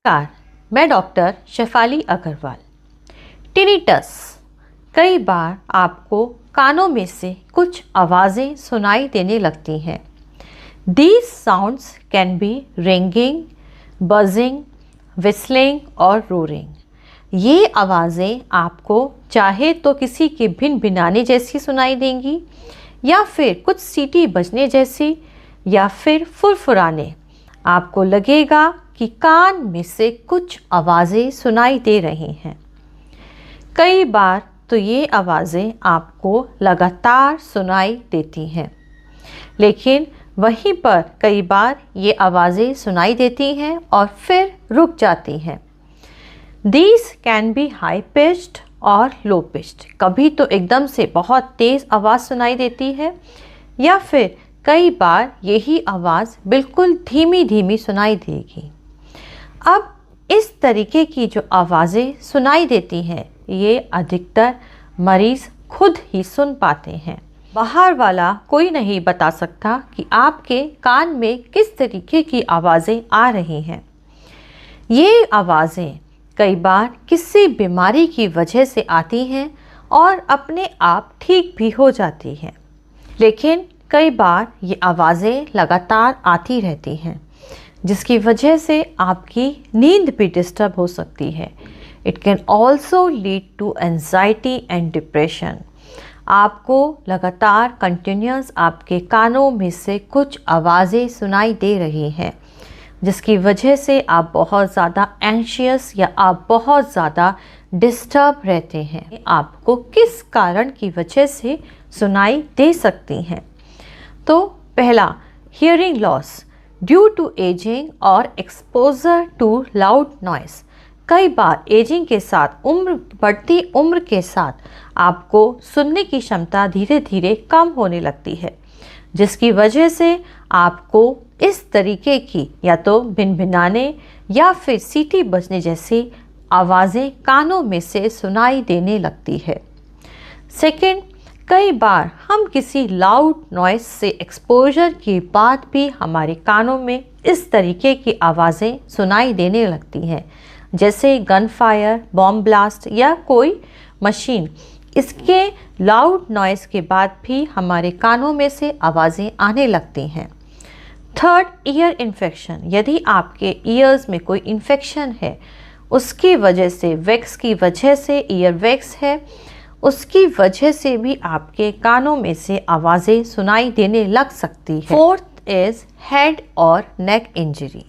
नमस्कार, मैं doctor Shefali Agarwal. Tinnitus, कई बार आपको कानों में से कुछ आवाज़ें सुनाई देने लगती हैं। These sounds can be ringing, buzzing, whistling और roaring। ये आवाज़ें आपको चाहे तो किसी के भिनभिनाने जैसी सुनाई देंगी, या फिर कुछ सीटी बजने जैसी, या फिर फुरफुराने। आपको लगेगा कि कान में से कुछ आवाज़ें सुनाई दे रही हैं। कई बार तो ये आवाज़ें आपको लगातार सुनाई देती हैं, लेकिन वहीं पर कई बार ये आवाज़ें सुनाई देती हैं और फिर रुक जाती हैं। These can be high pitched और low pitched। कभी तो एकदम से बहुत तेज़ आवाज़ सुनाई देती है, या फिर कई बार यही आवाज़ बिल्कुल धीमी धीमी सुनाई देगी। अब इस तरीके की जो आवाज़ें सुनाई देती हैं, ये अधिकतर मरीज़ खुद ही सुन पाते हैं। बाहर वाला कोई नहीं बता सकता कि आपके कान में किस तरीके की आवाज़ें आ रही हैं। ये आवाज़ें कई बार किसी बीमारी की वजह से आती हैं और अपने आप ठीक भी हो जाती हैं, लेकिन कई बार ये आवाज़ें लगातार आती रहती हैं, जिसकी वजह से आपकी नींद भी डिस्टर्ब हो सकती है। It can also lead to anxiety and depression. आपको लगातार कंटिन्यूस आपके कानों में से कुछ आवाज़ें सुनाई दे रही हैं, जिसकी वजह से आप बहुत ज़्यादा एंशियस या आप बहुत ज़्यादा डिस्टर्ब रहते हैं। आपको किस कारण की वजह से सुनाई दे सकती हैं? तो पहला, hearing loss due to ageing और एक्सपोजर टू लाउड नॉइस। कई बार एजिंग के साथ, बढ़ती उम्र के साथ आपको सुनने की क्षमता धीरे धीरे कम होने लगती है, जिसकी वजह से आपको इस तरीके की या तो भिनभिनाने या फिर सीटी बजने जैसी आवाज़ें कानों में से सुनाई देने लगती है। सेकंड, कई बार हम किसी लाउड नॉइस से एक्सपोजर के बाद भी हमारे कानों में इस तरीके की आवाज़ें सुनाई देने लगती हैं, जैसे गन फायर, बॉम्ब ब्लास्ट या कोई मशीन। इसके लाउड नॉइस के बाद भी हमारे कानों में से आवाज़ें आने लगती हैं। Third, ear infection. यदि आपके ईयर्स में कोई इन्फेक्शन है, उसकी वजह से, वैक्स की वजह से, ईयर वैक्स है, उसकी वजह से भी आपके कानों में से आवाज़ें सुनाई देने लग सकती है। फोर्थ इज हेड और नेक इंजरी।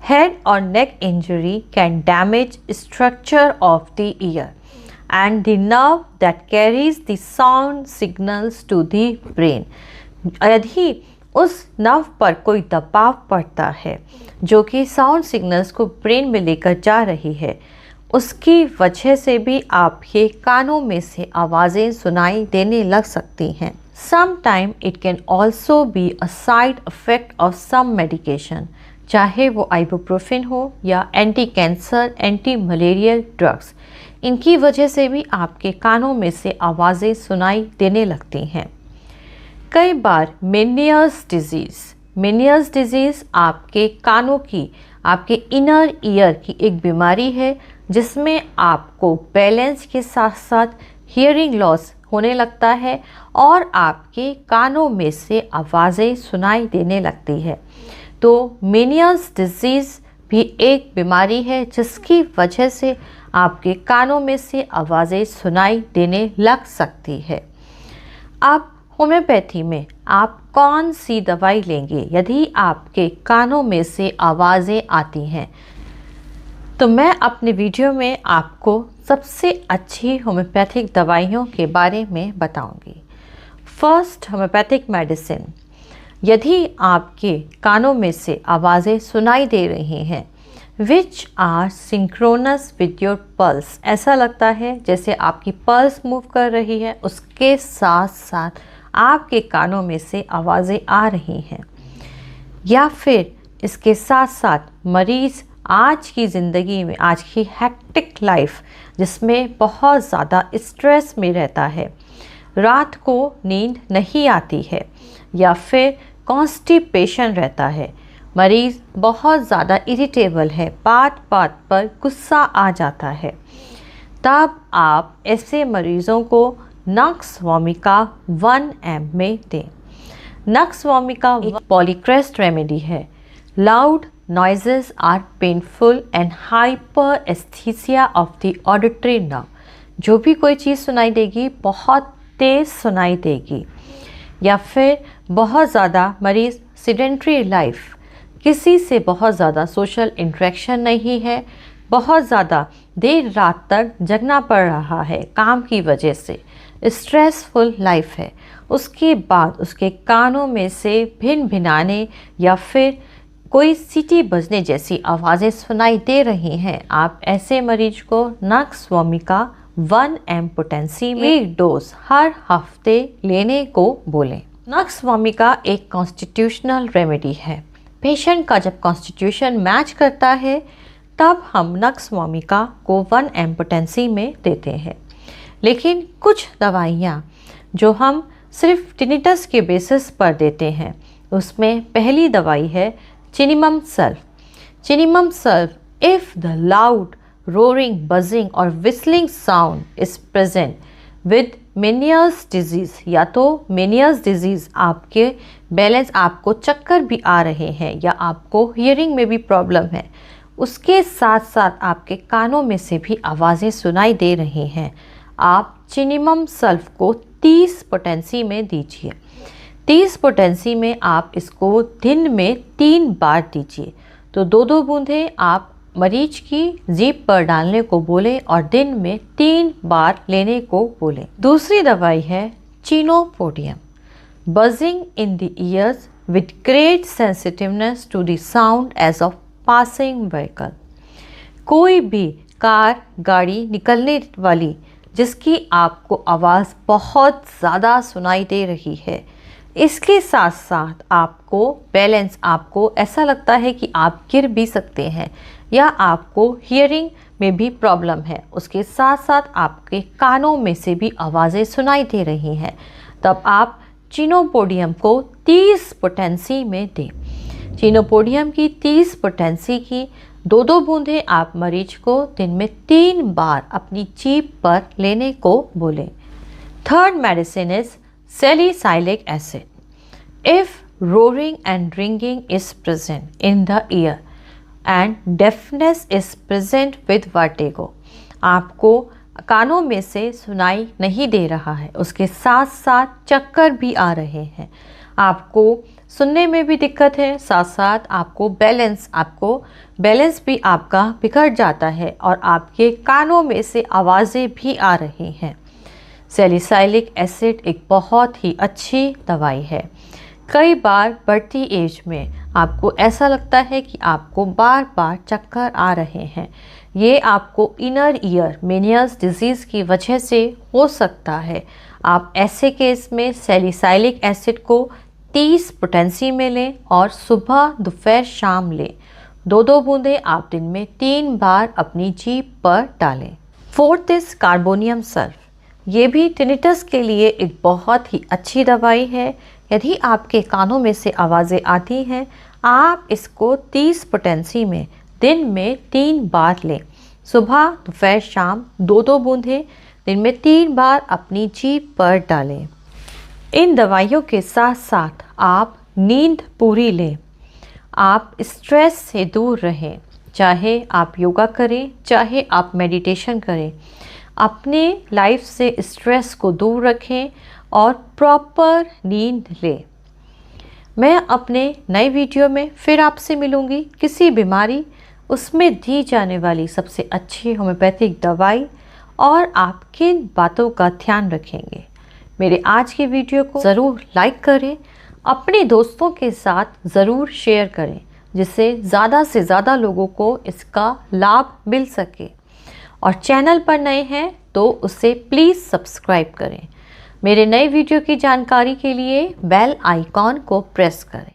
हेड और neck injury can damage structure of the ear and the nerve that carries the sound signals to the brain। यदि उस नर्व पर कोई दबाव पड़ता है जो कि साउंड सिग्नल्स को ब्रेन में लेकर जा रही है, उसकी वजह से भी आपके कानों में से आवाज़ें सुनाई देने लग सकती हैं। Sometime it can also be a side effect of some medication, चाहे वो आइबुप्रोफेन हो या anti cancer, anti malarial drugs. इनकी वजह से भी आपके कानों में से आवाज़ें सुनाई देने लगती हैं। कई बार मेनियर्स डिजीज़ आपके कानों की, आपके इनर ईयर की एक बीमारी है, जिसमें आपको बैलेंस के साथ साथ हियरिंग लॉस होने लगता है और आपके कानों में से आवाज़ें सुनाई देने लगती है। तो मेनियर्स डिजीज़ भी एक बीमारी है जिसकी वजह से आपके कानों में से आवाज़ें सुनाई देने लग सकती है। अब होम्योपैथी में आप कौन सी दवाई लेंगे यदि आपके कानों में से आवाज़ें आती हैं? तो मैं अपने वीडियो में आपको सबसे अच्छी होम्योपैथिक दवाइयों के बारे में बताऊंगी। First, homeopathic medicine. यदि आपके कानों में से आवाज़ें सुनाई दे रही हैं which are synchronous with your pulse, ऐसा लगता है जैसे आपकी पल्स मूव कर रही है, उसके साथ साथ आपके कानों में से आवाज़ें आ रही हैं, या फिर इसके साथ साथ मरीज़ आज की ज़िंदगी में, आज की हेक्टिक लाइफ जिसमें बहुत ज़्यादा स्ट्रेस में रहता है, रात को नींद नहीं आती है या फिर कॉन्स्टिपेशन रहता है, मरीज़ बहुत ज़्यादा इरिटेबल है, बात बात पर गुस्सा आ जाता है, तब आप ऐसे मरीज़ों को नक्स वोमिका 1 ml में दें। नक्स वोमिका एक पॉलीक्रेस्ट रेमेडी है। Loud noises are painful and hyperesthesia of the auditory nerve। जो भी कोई चीज़ सुनाई देगी बहुत तेज़ सुनाई देगी, या फिर बहुत ज़्यादा मरीज़ सेडेंट्री लाइफ, किसी से बहुत ज़्यादा सोशल इंटरेक्शन नहीं है, बहुत ज़्यादा देर रात तक जगना पड़ रहा है काम की वजह से, स्ट्रेसफुल लाइफ है, उसके बाद उसके कानों में से भिन भिनाने या फिर कोई सीटी बजने जैसी आवाज़ें सुनाई दे रही हैं, आप ऐसे मरीज को नक्स वोमिका 1 ml पोटेंसी में एक डोज हर हफ्ते लेने को बोलें। नक्स वोमिका एक कॉन्स्टिट्यूशनल रेमेडी है। पेशेंट का जब कॉन्स्टिट्यूशन मैच करता है तब हम नक्स वोमिका को 1 ml पोटेंसी में देते हैं। लेकिन कुछ दवाइयाँ जो हम सिर्फ टिनिटस के बेसिस पर देते हैं, उसमें पहली दवाई है chininum sulph. Chininum sulph, if the loud roaring, buzzing और whistling sound is present with Meniere's disease, या तो Meniere's disease आपके बैलेंस, आपको चक्कर भी आ रहे हैं या आपको हियरिंग में भी प्रॉब्लम है, उसके साथ साथ आपके कानों में से भी आवाज़ें सुनाई दे रही हैं, आप चिनिमम सल्फ को 30 पोटेंसी में दीजिए। 30 पोटेंसी में आप इसको दिन में 3 बार दीजिए। तो 2-2 बूंदें आप मरीज की जीभ पर डालने को बोलें और दिन में 3 बार लेने को बोलें। दूसरी दवाई है chenopodium. Buzzing in the ears with great sensitiveness to the sound as of passing vehicle. कोई भी कार, गाड़ी निकलने वाली जिसकी आपको आवाज़ बहुत ज़्यादा सुनाई दे रही है, इसके साथ साथ आपको बैलेंस, आपको ऐसा लगता है कि आप गिर भी सकते हैं या आपको हियरिंग में भी प्रॉब्लम है, उसके साथ साथ आपके कानों में से भी आवाज़ें सुनाई दे रही हैं, तब आप चिनोपोडियम को 30 पोटेंसी में दें। चिनोपोडियम की 30 पोटेंसी की 2-2 बूंदें आप मरीज को दिन में 3 बार अपनी जीभ पर लेने को बोलें। Third medicine is salicylic acid. If roaring and ringing is present in the ear and deafness is present with vertigo, आपको कानों में से सुनाई नहीं दे रहा है, उसके साथ साथ चक्कर भी आ रहे हैं, आपको सुनने में भी दिक्कत है, साथ साथ आपको बैलेंस भी आपका बिगड़ जाता है और आपके कानों में से आवाज़ें भी आ रही हैं, सैलिसाइलिक एसिड एक बहुत ही अच्छी दवाई है। कई बार बढ़ती एज में आपको ऐसा लगता है कि आपको बार बार चक्कर आ रहे हैं, ये आपको इनर ईयर मेनियर्स डिजीज़ की वजह से हो सकता है। आप ऐसे केस में सैलिसाइलिक एसिड को 30 पोटेंसी में लें और सुबह, दोपहर, शाम लें। 2-2 बूंदें आप दिन में 3 बार अपनी जीभ पर डालें। Fourth is carbonium sulph. ये भी टिनिटस के लिए एक बहुत ही अच्छी दवाई है। यदि आपके कानों में से आवाज़ें आती हैं, आप इसको 30 पोटेंसी में दिन में 3 बार लें। सुबह, दोपहर, शाम 2-2 बूंदें दिन में 3 बार अपनी जीभ पर डालें। इन दवाइयों के साथ साथ आप नींद पूरी लें। आप स्ट्रेस से दूर रहें, चाहे आप योगा करें, चाहे आप मेडिटेशन करें। अपने लाइफ से स्ट्रेस को दूर रखें और प्रॉपर नींद लें। मैं अपने नए वीडियो में फिर आपसे मिलूँगी। किसी बीमारी, उसमें दी जाने वाली सबसे अच्छी होम्योपैथिक दवाई और आप किन बातों का ध्यान रखेंगे। मेरे आज की वीडियो को ज़रूर लाइक करें, अपने दोस्तों के साथ ज़रूर शेयर करें, जिससे ज़्यादा से ज़्यादा लोगों को इसका लाभ मिल सके। और चैनल पर नए हैं तो उसे प्लीज़ सब्सक्राइब करें। मेरे नए वीडियो की जानकारी के लिए बेल आइकॉन को प्रेस करें।